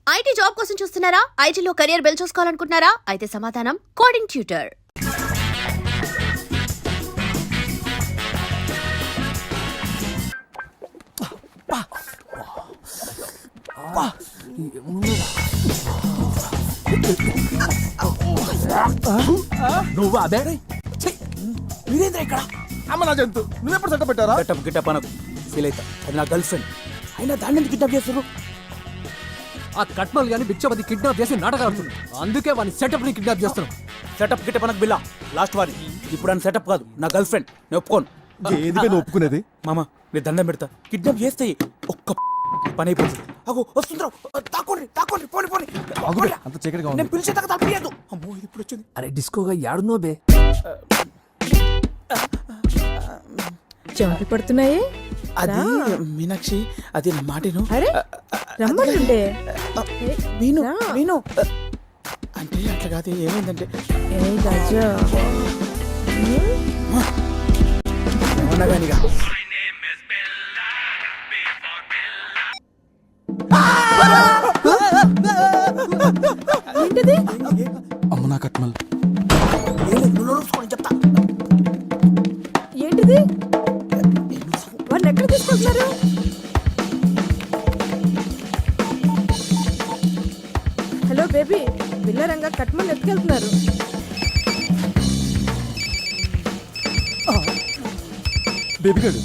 IT job కోసం చూస్తున్నారా? ఐటీలో కెరియర్ బిల్డ్ చూసుకోవాలనుకుంటున్నారా? అయితే సమాధానం కోడింగ్ ట్యూటర్. నువ్వు అదే మీరేంద్ర ఇక్కడ అమ్మ నా జంతు నువ్వెప్పుడు సెటప్ పెట్టారా? గెటప్ గిటప్ అనకు ఫీల్ అవుతా. అది నా గర్ల్ ఫ్రెండ్ అయినా దాన్ని ఎందుకు కిడ్నాప్ చేస్తారు? ఆ కట్మల్ గాని బిచ్చపతి కిడ్నాప్ చేసి నాటకాలు ఆడుతుంది. అందుకే వాని సెటప్ ని కిడ్నాప్ చేస్తున్నాం. సెటప్ గిటప్ అనకు బిల్లా లాస్ట్ వారి. ఇప్పుడు అని సెటప్ కాదు, నా గర్ల్ ఫ్రెండ్. నేను ఒప్పుకోను. ఏది నువ్వు ఒప్పుకునేది? మామ నేను దండం పెడతా, కిడ్నాప్ చేస్తే ఒక్క పని అయిపోతుంది. అగో వస్తుందిరా, తాకోండి తాకోండి, పోని పోని. అంత చీకటిగా ఉంది. నేను పిలిచే దాకా తప్పలేదు. అమ్మో ఇది ఇప్పుడు వచ్చింది. అరే డిస్కోగా యాడునో బే. చెమటలు పడుతున్నాయి. అది మీనాక్షి, అది నా మాటను. అరే రమ్మనండి. విను విను అంటే అట్లా కాదు. ఏమైందంటే ఏ గజా ఏమన్నాగానిగా ఏంటిది? అమ్మ నా కట్మల్. చెప్తా. ఏంటిది? వాళ్ళు ఎక్కడ తీసుకొచ్చారు? హలో బేబీ, బిల్లరంగా కట్మని ఎత్తుకెళ్తున్నారు. బేబీ గడు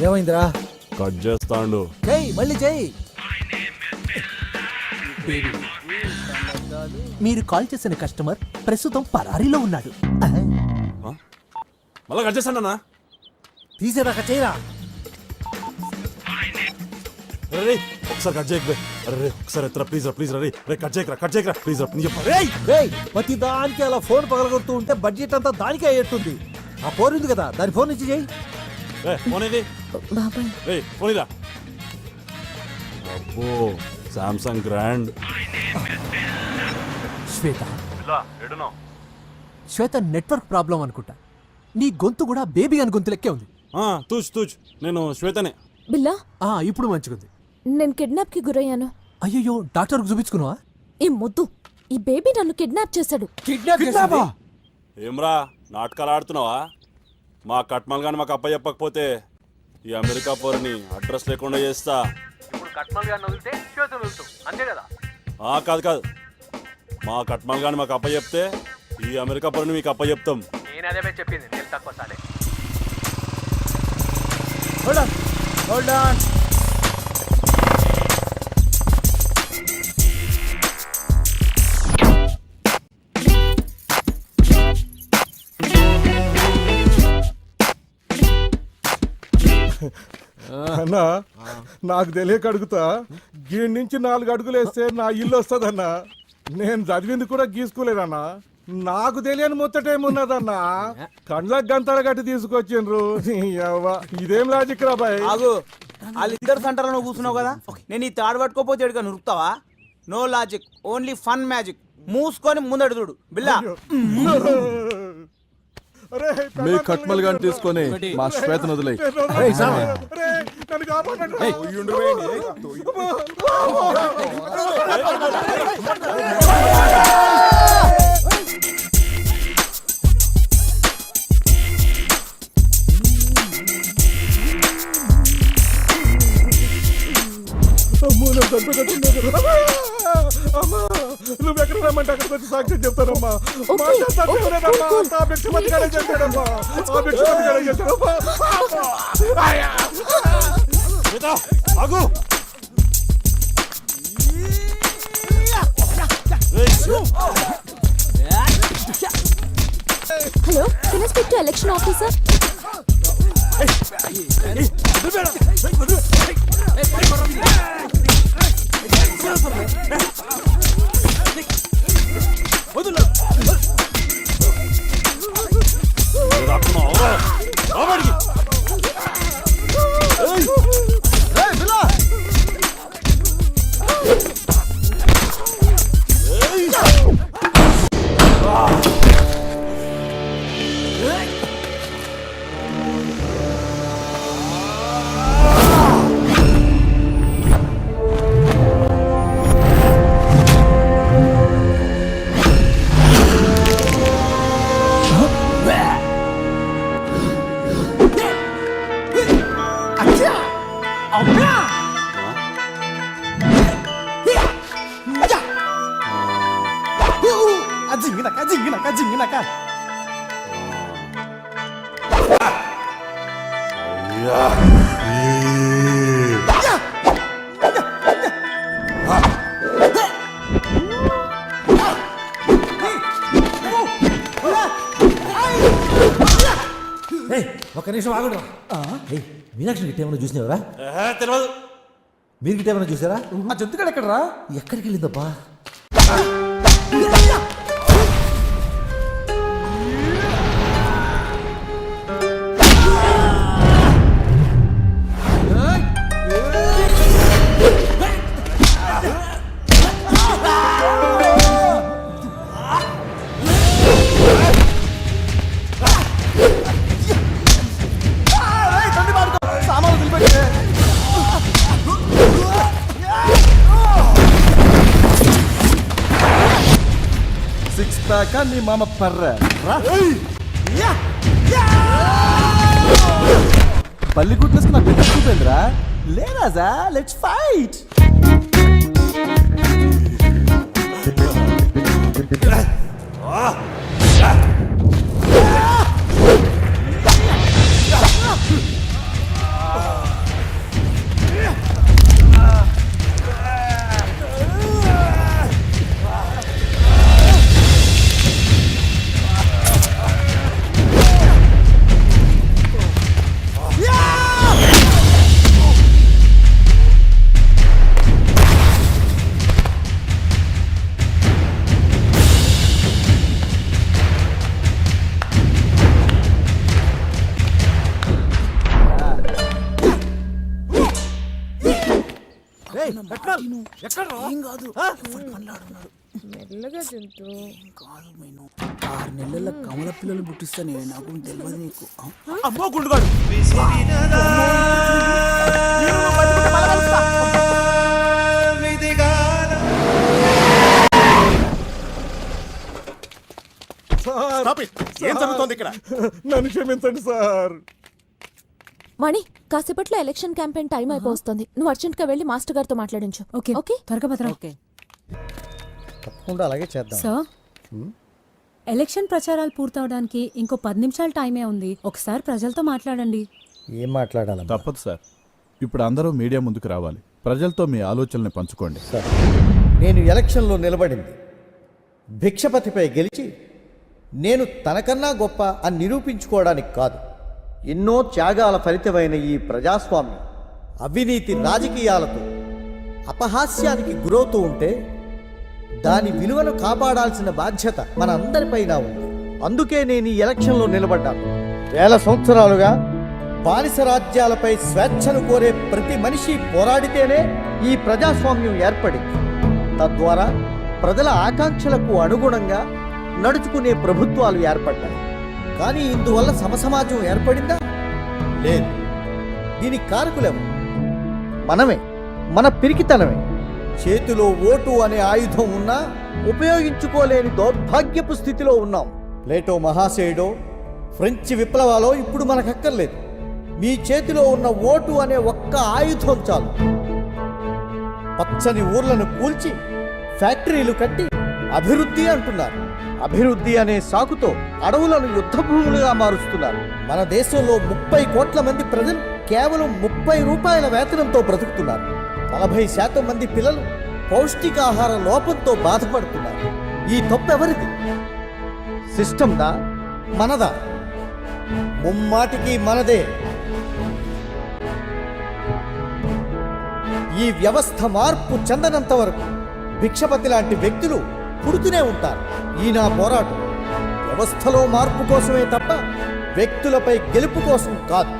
ఏమైందిరా? కట్ చేస్తాండు. జై మళ్ళీ జై. మీరు కాల్ చేసిన కస్టమర్ ప్రస్తుతం పరారీలో ఉన్నాడు. మళ్ళా కట్ చేస్తాడన్నా. తీసేదాకా చేయరా. అరే ఒకసారి కట్ చేయకు. అరే ఒకసారి ఎత్తరా ప్లీజ్ రా, ప్లీజ్ రా. రే కట్ చేయకరా ప్లీజ్ రా. నేను చెప్పా ప్రతి దానికి అలా ఫోన్ పగలగొడుతూ ఉంటే బడ్జెట్ అంతా దానికే అయ్యేట్టుంది. ఆ ఫోన్ ఉంది కదా, దాని ఫోన్ నుంచి చేయి. ఫోన్ ఏది? బాబాయ్ రే ఫోన్ ఇరా. అబ్బో సామ్సంగ్ గ్రాండ్. శ్వేత శ్వేత నెట్వర్క్ ప్రాబ్లం అనుకుంటా. నీ గొంతు కూడా బేబీ అని గొంతు లెక్కే ఉంది. తూచ్ నేను శ్వేతనే. బిల్లా, ఇప్పుడు మంచిగుంది. నేను కిడ్నాప్ కి గురయ్యాను. అయ్యో డాక్టర్ చూపించుకున్నావా? ఈ మొద్దు, ఈ బేబీ నన్ను కిడ్నాప్ చేశాడు. కిడ్నాప్? ఏమ్రా నాటకాలు ఆడుతున్నావా? మా కట్మల్ గాని మాకు అప్ప చెప్పకపోతే ఈ అమెరికా పోరిని అడ్రస్ లేకుండా చేస్తా. ఇప్పుడు కట్మల్ గారిని వదిలితే శ్వేతను వదులుతాం, అంతే కదా? కాదు మా కట్మల్ గాని మాకు అప్ప చెప్తే ఈ అమెరికా పోరిని మీకు అప్ప చెప్తాం. నేను అదే చెప్పింది, నేను తక్కువ సాలే. Hold on. అన్నా నాకు తెలియక అడుగుతా, గీడి నుంచి 4 అడుగులు వేస్తే నా ఇల్లు వస్తుందన్నా. నేను చదివింది కూడా గీసుకోలేదన్నా. నాకు తెలియని ముచ్చటేమున్నదన్నా. కండ్లకు గంతలు గట్టి తీసుకొచ్చిండ్రు. ఇదేం లాజిక్ రా బాయ్? ఆగు, వాళ్ళిద్దరు సెంటర్లో కూర్చున్నావు కదా, నేను ఈ తాడు పట్టుకోపోతే ఎడుగా నురుకుతావా? No logic, only fun magic. మూసుకొని ముందడు చూడు బిల్లా. మీ కట్మల్ గాని తీసుకొని మా శ్వేతను వదిలేయ్. నువ్వు ఎక్కడ రమ్మంటే అక్కడికి వచ్చి సాక్ష్యం చెప్తానమ్మా. ఆగు. Hello, can I speak to election officer? జింగినక జింగినక జింగినక. ఏయ్, ఒక్క నిమిషం ఆగడు. మీనాక్షి గిట్ట ఏమైనా చూసినావరా? తెలియదు. మీరు గిట్ట ఏమైనా చూసారా? ఆ జంతుగాడు ఎక్కడరా? ఎక్కడికి వెళ్ళిందబ్బా? సిక్స్ ప్యాక్ నీ మామ పర్ర పల్లి గుడ్లేసుకుని నా పెద్ద చూపేంద్రా. లేరాజా, లెట్స్ ఫైట్. కాదు 6 నెలల కమల పిల్లలు పుట్టిస్తానే, నాకు తెలియదు నీకు. అమ్మో గుండుగాడు. ఏం జరుగుతోంది ఇక్కడ? నన్ను క్షమించండి సార్. మణి, కాసేపట్లో ఎలక్షన్ క్యాంపెయిన్ టైం అయిపోతుంది. నువ్వు అర్జెంట్ గా వెళ్ళి మాస్టర్ గారితో మాట్లాడించు. ఓకే ఓకే, త్వరగా భద్ర. తప్పకుండా అలాగే చేద్దాం. సార్, ఎలక్షన్ ప్రచారాలు పూర్తవడానికి ఇంకో 10 నిమిషాల టైమే ఉంది. ఒకసారి ప్రజలతో మాట్లాడండి. ఏం మాట్లాడాలి? తప్పదు సార్. ఇప్పుడు అందరూ మీడియా ముందుకు రావాలి. ప్రజలతో మీ ఆలోచనల్ని పంచుకోండి. సార్, నేను ఎలక్షన్లో నిలబడింది భిక్షపతిపై గెలిచి నేను తనకన్నా గొప్ప అని నిరూపించుకోవడానికి కాదు. ఎన్నో త్యాగాల ఫలితమైన ఈ ప్రజాస్వామ్యం అవినీతి రాజకీయాలతో అపహాస్యానికి గురవుతూ ఉంటే దాని విలువను కాపాడాల్సిన బాధ్యత మన అందరిపైన ఉంది. అందుకే నేను ఈ ఎలక్షన్లో నిలబడ్డాను. వేల సంవత్సరాలుగా బానిస రాజ్యాలపై స్వేచ్ఛను కోరే ప్రతి మనిషి పోరాడితేనే ఈ ప్రజాస్వామ్యం ఏర్పడింది. తద్వారా ప్రజల ఆకాంక్షలకు అనుగుణంగా నడుచుకునే ప్రభుత్వాలు ఏర్పడ్డాయి. కానీ ఇందువల్ల సమసమాజం ఏర్పడిందా? లేదు. దీనికి కారకులేము మనమే, మన పిరికితనమే. చేతిలో ఓటు అనే ఆయుధం ఉన్నా ఉపయోగించుకోలేని దౌర్భాగ్యపు స్థితిలో ఉన్నాం. ప్లేటో మహాశయుడో ఫ్రెంచ్ విప్లవాలో ఇప్పుడు మనకక్కర్లేదు. మీ చేతిలో ఉన్న ఓటు అనే ఒక్క ఆయుధం చాలు. పచ్చని ఊర్లను కూల్చి ఫ్యాక్టరీలు కట్టి అభివృద్ధి అంటున్నారు. అభివృద్ధి అనే సాకుతో అడవులను యుద్ధభూములుగా మారుస్తున్నారు. మన దేశంలో 30 కోట్ల మంది ప్రజలు కేవలం 30 రూపాయల వేతనంతో బ్రతుకుతున్నారు. 40% మంది పిల్లలు పౌష్టికాహార లోపంతో బాధపడుతున్నారు. ఈ తప్పెవరిది? సిస్టమ్దా, మనదా? ముమ్మాటికి మనదే. ఈ వ్యవస్థ మార్పు చెందనంత వరకు భిక్షపతి లాంటి వ్యక్తులు పుడుతూనే ఉంటారు. ఈ నా పోరాటం వ్యవస్థలో మార్పు కోసమే తప్ప వ్యక్తులపై గెలుపు కోసం కాదు.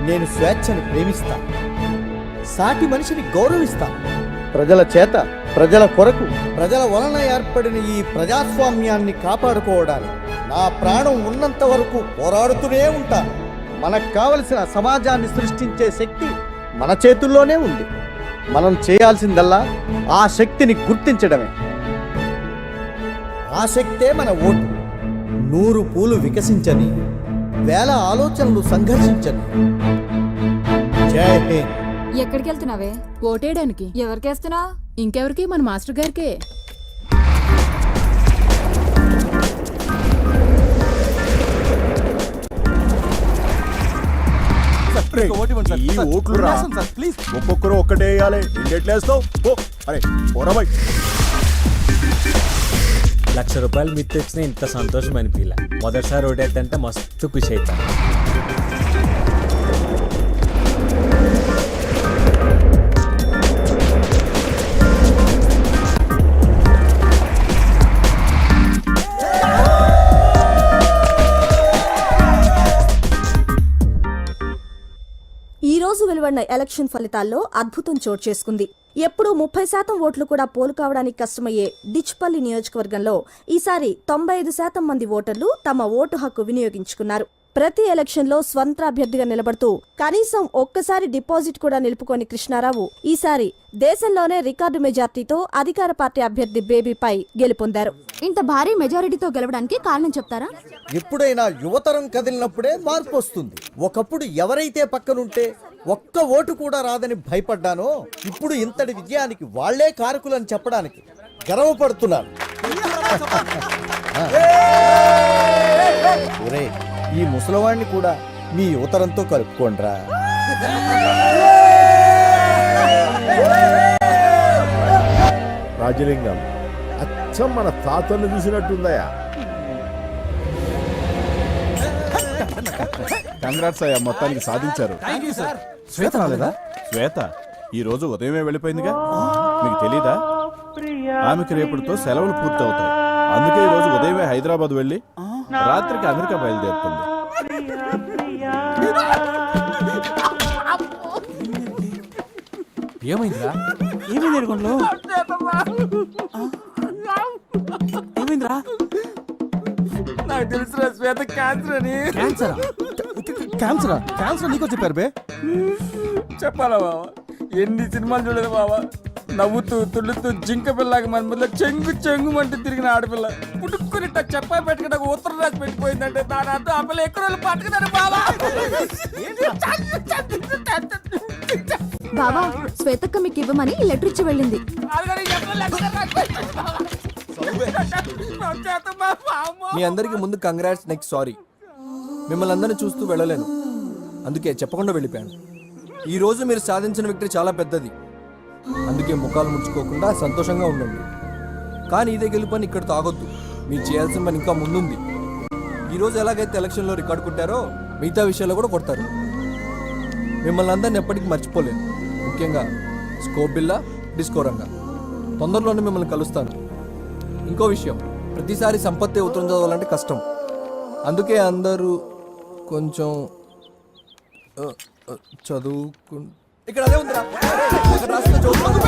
నేను స్వేచ్ఛని ప్రేమిస్తాను, సాటి మనిషిని గౌరవిస్తాను. ప్రజల చేత, ప్రజల కొరకు, ప్రజల వలన ఏర్పడిన ఈ ప్రజాస్వామ్యాన్ని కాపాడుకోవడానికి నా ప్రాణం ఉన్నంత వరకు పోరాడుతూనే ఉంటాను. మనకు కావలసిన సమాజాన్ని సృష్టించే శక్తి మన చేతుల్లోనే ఉంది. మనం చేయాల్సిందల్లా ఆ శక్తిని గుర్తించడమే. ఆ శక్తే మన ఓటు. 100 పూలు వికసించని, 1000 ఆలోచనలు సంఘర్షించని. జై హింద్. ఎక్కడికి వెళ్తున్నావే? ఓటేయడానికి. ఎవరికేస్తున్నా? ఇంకెవరికి? మన మాస్టర్ గారికే. ఈ ఓట్లు రా ఒక్కొక్కరు ఒక్కటే వేయాలి ఎట్లేస్తావు అరే పోరాబాయ్. 1,00,000 రూపాయలు మిత్తి వచ్చినా ఇంత సంతోషం అనిపించలే. మొదటిసారి ఓటేస్తే మస్తు ఖుషి అవుతాను. ఈ రోజు వెలువడిన ఎలక్షన్ ఫలితాల్లో అద్భుతం చోటు చేసుకుంది. ఎప్పుడూ 30% ఓట్లు కూడా పోలు కావడానికి కష్టమయ్యే డిచ్పల్లి నియోజకవర్గంలో ఈసారి 95% మంది ఓటర్లు తమ ఓటు హక్కు వినియోగించుకున్నారు. ప్రతి ఎలక్షన్లో స్వంత అభ్యర్థిగా నిలబడుతూ కనీసం ఒక్కసారి డిపాజిట్ కూడా నిలుపుకోని కృష్ణారావు ఈసారి దేశంలోనే రికార్డు మెజార్టీతో అధికార పార్టీ అభ్యర్థి బేబీపై గెలుపొందారు. ఇంత భారీ మెజారిటీతో గెలవడానికి కారణం చెప్తారా? ఎప్పుడైనా యువతరం కదిలినప్పుడే మార్పు వస్తుంది. ఒకప్పుడు ఎవరైతే పక్కనుంటే ఒక్క ఓటు కూడా రాదని భయపడ్డానో ఇప్పుడు ఇంతటి విజయానికి వాళ్లే కారకులని చెప్పడానికి గర్వపడుతున్నాను. ఒరే, ఈ ముసలివాణ్ణి కూడా మీ యువతరంతో కలుపుకోండ్రా. రాజలింగం అచ్చం మన తాతను చూసినట్టుందయా. కంగ్రాట్స్ అయ్యా, మొత్తానికి సాధించారు. శ్వేత రాలేదా? శ్వేత ఈ రోజు ఉదయమే వెళ్ళిపోయిందిగా, మీకు తెలీదా? ఆమెకి రేపటితో సెలవులు పూర్తవుతాయి. అందుకే ఈ రోజు ఉదయమే హైదరాబాద్ వెళ్ళి రాత్రికి అమెరికా బయలుదేరుతుంది. ఏమైందిరా? ఏమైంది ఎడుగుంట్లో? ఏమైందిరా? నాకు తెలుసురా, శ్వేత క్యాన్సర్ అని. క్యాన్సరా? క్యాన్సర్ నీకో చెప్పారు బే? చెప్పాలా బావా? ఎన్ని సినిమాలు చూడలేదు బావా. నవ్వుతూ తుళ్ళుతూ జింక పిల్లగా మన మధ్యలో చెంగు చెంగు అంటూ తిరిగిన ఆడపిల్ల పుట్టుకుని చెప్పా పెట్టుకుని నాకు ఉత్తరం రాసి పెట్టిపోయిందంటే దాని అర్థం ఆ పిల్ల ఎక్కువ రోజులు పట్టుకున్నాను బావా. బావా, శ్వేతక్క మీకు ఇవ్వమని లెటర్ ఇచ్చి వెళ్ళింది. మీ అందరికి ముందు కంగ్రాట్స్, నెక్స్ట్ సారీ. మిమ్మల్ని అందరినీ చూస్తూ వెళ్ళలేను, అందుకే చెప్పకుండా వెళ్ళిపోయాను. ఈ రోజు మీరు సాధించిన విక్టరీ చాలా పెద్దది, అందుకే ముఖాలు ముడుచుకోకుండా సంతోషంగా ఉండండి. కానీ ఇదే గెలుపని ఇక్కడ తాగొద్దు, మీరు చేయాల్సిన పని ఇంకా ముందుంది. ఈరోజు ఎలాగైతే ఎలక్షన్లో రికార్డు కొట్టారో మిగతా విషయాల్లో కూడా కొడతారు. మిమ్మల్ని అందరిని ఎప్పటికీ మర్చిపోలేను, ముఖ్యంగా స్కోప్ బిల్లా డిస్కో రంగా. తొందరలోనే మిమ్మల్ని కలుస్తాను. ఇంకో విషయం, ప్రతిసారి సంపత్తి ఉత్తరం చదవాలంటే కష్టం, అందుకే అందరూ కొంచెం చదువుకు. ఇక్కడ అదే ఉందిరా, ఇక్కడ రాసిన చదువుకోండి.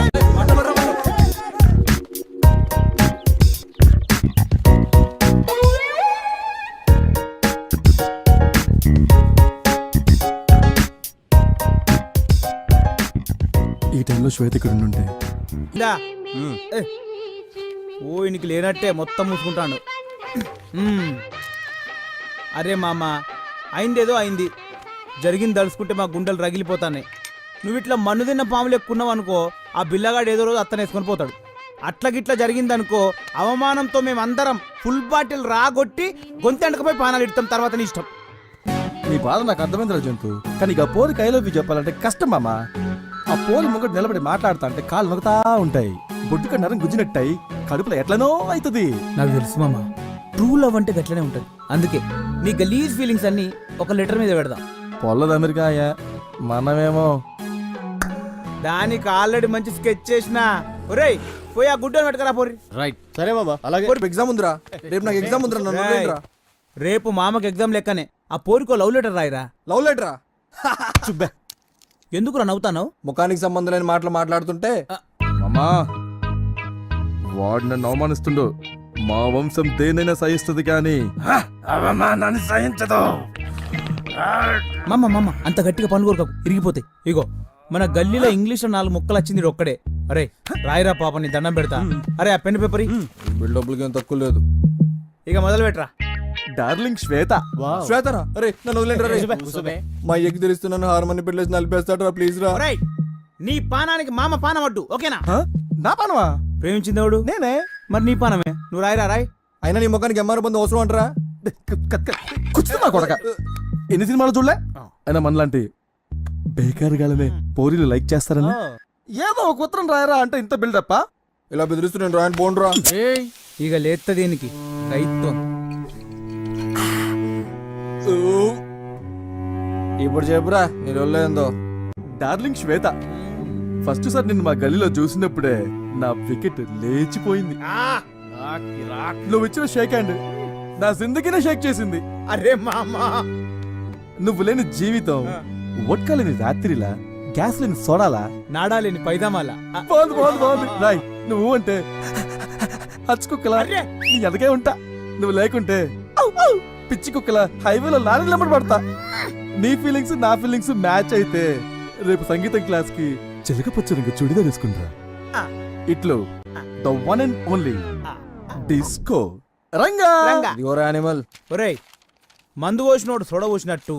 ఈ టైంలో శ్వేత ఇక్కడ ఉంటే ఓ ఇనికి లేనట్టే మొత్తం మూసుకుంటాడు. అరే మామ, అయిందేదో అయింది, జరిగింది తలుసుకుంటే మా గుండెలు రగిలిపోతాయి. నువ్వు ఇట్లా మన్ను తిన్న పాములు ఎక్కున్నావు అనుకో, ఆ బిల్లగాడు ఏదో రోజు అత్తనేసుకొని పోతాడు. అట్లగిట్లా జరిగిందనుకో, అవమానంతో మేమందరం ఫుల్ బాటిల్ రాగొట్టి గొంతెండకపోయి పానాలు ఇడతాం, తర్వాత నీ ఇష్టం. నీ బాధ నాకు అర్థమైంది జంతు, కానీ ఇక పోలి కైలోకి చెప్పాలంటే కష్టం మామ. ఆ పోలి ముగ్గురు నిలబడి మాట్లాడుతా అంటే కాళ్ళు నొక్కుతా ఉంటాయి, బొడ్డుక నరం గుజ్జినట్టాయి, కడుపులో ఎట్లనో అవుతుంది. నాకు తెలుసు మామ, ట్రూ లవ్ అంటే గట్లనే ఉంటుంది. అందుకే నీ గలీజ్ ఫీలింగ్స్ అన్ని ఒక లెటర్ మీద పెడదాం. పొల్లది అమెరికా అయ్యా, మనమేమో దానికి ఆల్రెడీ మంచి స్కెచ్ చేసినా. ఒరేయ్, పోయి ఆ గుడ్డని పెట్టుకరా పోరి. రైట్, సరే బాబా. అలాగే ఎగ్జామ్ ఉందిరా, రేపు నాకు ఎగ్జామ్ ఉందిరా. రేపు మామకి ఎగ్జామ్ లెక్కనే ఆ పోరికో లవ్ లెటర్ రాయిరా. లవ్ లెటరా? చుబ్బే, ఎందుకురా నవ్వుతాను? ముఖానికి సంబంధం లేని మాటలు మాట్లాడుతుంటే. మామా, వాడు నన్ను అవమానిస్తుండు. మా వంశం దేనైనా సహిస్తుంది కానీ అవమానాన్ని సహించదు. మమ్మ అంత గట్టిగా పనుకోరుకోకు, ఇరిగిపోతాయి. ఇగో మన గల్లీలో ఇంగ్లీష్ లో 4 ముక్కలు వచ్చింది ఒక్కడే. అరే రాయిరా పాప, నీ దండం పెడతా. అరే ఆ పెన్ పేపర్ డబ్బులకి ఏం తక్కువ లేదు. ఇక మొదలు పెట్టరా. డార్లింగ్ శ్వేత. శ్వేతరా? అరే నన్ను వదిలేండి, మా ఎగ్గు తెలుస్తున్నాను హార్మోని పెళ్ళేసి నలిపేస్తాడు ప్లీజ్ రా. నీ పానానికి మామ పానం అడ్డు, ఓకేనా? నా పానమా? ప్రేమించింది ఎవడు? నేనే. మరి నీ పానమే, నువ్వు రాయిరా రాయ్. అయినా నీ ముఖానికి ఎంఆర్ బంధు అవసరం అంటారా? కూర్చున్నా కొడక, ఎన్ని సినిమాలు చూడలే? అయినా మనలాంటి బేకారుగాలనే పోరీలు లైక్ చేస్తారని ఏదో ఒక ఉత్తరం రాయరా అంటే ఇంత బిల్డప్పా? ఇలా బెదిరిస్తూ నేను రాయని పోండ్రా. ఇక లేత దీనికి రైతు ఇప్పుడు చెప్పురా నీ రోజులేందో. డార్లింగ్ శ్వేత, ఫస్ట్ సార్ నిన్ను మా గల్లీలో చూసినప్పుడే నా వికెట్ లేచిపోయింది. నువ్వు ఇచ్చిన షేక్ హ్యాండ్ నా జిందగీనే షేక్ చేసింది. అరే మామా, నువ్వు లేని జీవితం వడ్కా లేని రాత్రిలా, గ్యాస్ లేని సోడాలా, నాడాలేని పైదామాల. బాగుంది బాగుంది బాగుంది. రాయ్, నువ్వు అంటే హచ్చుకుక్కలా నీ ఎదగే ఉంటా. నువ్వు లేకుంటే పిచ్చి కుక్కలా హైవేలో లారీ లెంబడి పడతా. నీ ఫీలింగ్స్ నా ఫీలింగ్స్ మ్యాచ్ అయితే రేపు సంగీతం క్లాస్ కి చిలక పచ్చ చుడిదార్ వేసుకుంటా. ఇట్లు the one and only disco Ranga. ఇదిగోరా యానిమల్. ఒరేయ్, మందు పోసినోడు సొడ పోసినట్టు,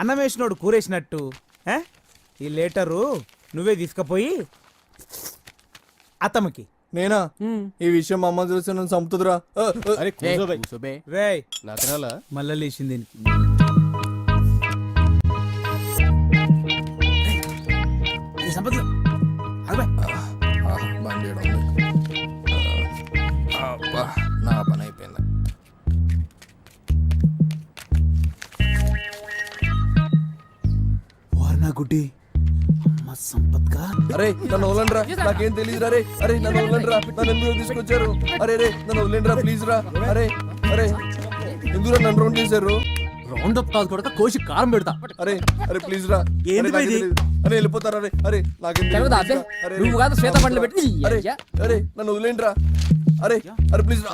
అన్నం వేసినోడు కూరేసినట్టు ఈ లేటరు నువ్వే తీసుకుపోయి అతనికి. నేనా? ఈ విషయం మా అమ్మ చూసి నన్ను చంపుతుందిరా. అరే కూసోబే రేయ్, లాతరాలా మళ్ళా లేచింది దీనికి. బండి ఈడ ఉంది. అబ్బా, నా పని అయిపోయింది. వార్నా గుడ్డి అమ్మ సంపత్గా. అరే నన్ను వదలండిరా, నాకేం తెలియదు రా. అరే నన్ను వదలండిరా, నన్ను ఎందుకు తీసుకొచ్చారు? అరే రే నన్ను వదిలేండిరా ప్లీజ్ రా. అరే అరే ఎందుకు నన్ను రౌండ్ చేశారు? రౌండ్ అప్ కాదు కూడా కోసి కారం పెడతా. అరే అరే ప్లీజ్ రా. అరే వెళ్ళిపోతారా? అరే అరే నాకేం తెలవదా అబ్బే? నువ్వు కాదు శ్వేత బండ్లు పెట్టి అరే అరే నన్ను వదిలేండిరా. అరే అరే ప్లీజ్ రా.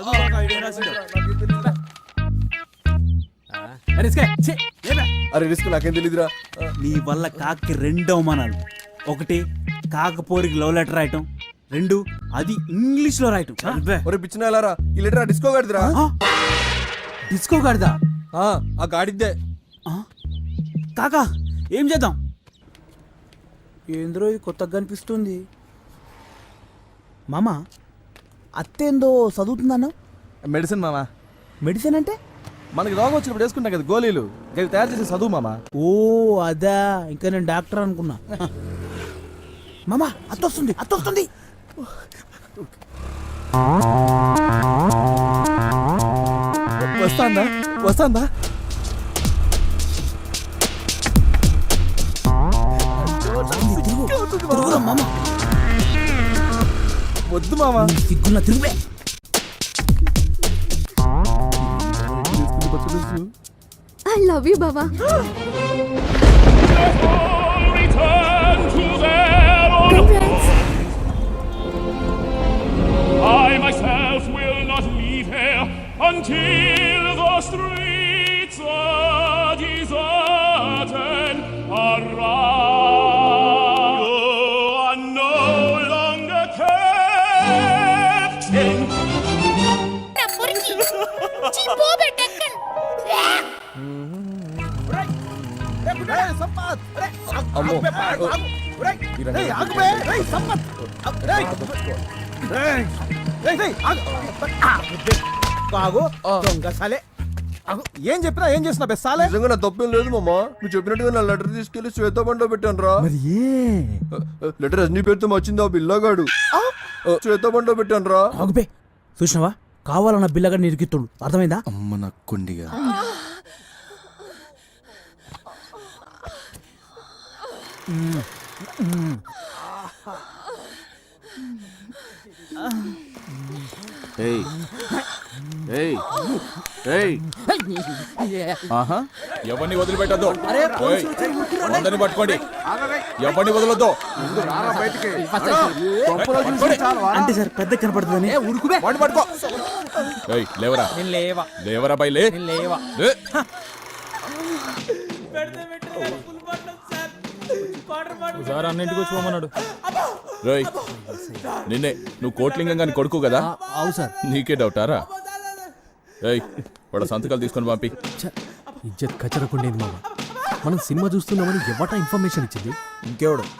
అరే రిస్క్ నాకేం తెలియదురా. నీ వల్ల కాకి 2 అవమానాలు. ఒకటి కాకపోరికి లవ్ లెటర్ రాయటం, 2 అది ఇంగ్లీష్ లో రాయటం. ఒరే పిచ్చిన వెళ్ళారా, ఈ లెటర్ డిస్కో గాడిదిరా. డిస్కో గాడిదా? ఆ గాడిద్దే. కాకా ఏం చేద్దాం? ఏంద్రో ఇది కొత్తగా కనిపిస్తుంది. మామ, అత్తేందో చదువుతుందన్నా? మెడిసిన్ మామా. మెడిసిన్ అంటే? మనకి రోగం వచ్చినప్పుడు వేసుకుంటాం కదా గోళీలు, అవి తయారు చేసే చదువు మామా. ఓ అదా, ఇంకా నేను డాక్టర్ అనుకున్నా. మామా అత్తొస్తుంది అత్తొస్తుంది. వస్తాందా వస్తాందా? వద్దు మామా, సిగ్గున్న తిరుగు. I love you Baba. I myself will not leave here until the streets are deserted. You are no longer captain. అమ్మో ఏం చెప్పినా ఏం చేసినా బెస్సాలే. నిజంగా నా తప్పేం లేదు మామా. నువ్వు చెప్పినట్టుగా నా లెటర్ తీసుకెళ్లి శ్వేత బండిలో పెట్టాను రా. లెటర్ రజనీ పేరుతో వచ్చింది ఆ బిల్లగాడు. శ్వేత బండిలో పెట్టాను రా. ఆగుపే, చూసినావా? కావాలన్న బిల్లగా నిరికిత్తుడు, అర్థమైందా? అమ్మ నా కొండిగా. ఎవరిని వదిలిపెట్టద్దు, అందరిని పట్టుకోండి. ఎవరిని వదలొద్దు. అంటే సార్ పెద్ద కనపడుతుందని. వాడిని పట్టుకో. ఏయ్, లేవరా లేవరా బై లే. లే. అన్నింటికి వచ్చి పోమన్నాడు. రేయ్, నిన్నే. నువ్వు కోట్లింగం గాని కొడుకు కదా? అవు సార్. నీకే డౌటారా? ఏయ్, వాడు సంతకాలు తీసుకొని పంపి. ఇజ్జత్ కచ్చరకుండేది మామ. మనం సినిమా చూస్తున్నామని ఎవట ఇన్ఫర్మేషన్ ఇచ్చింది? ఇంకెవడు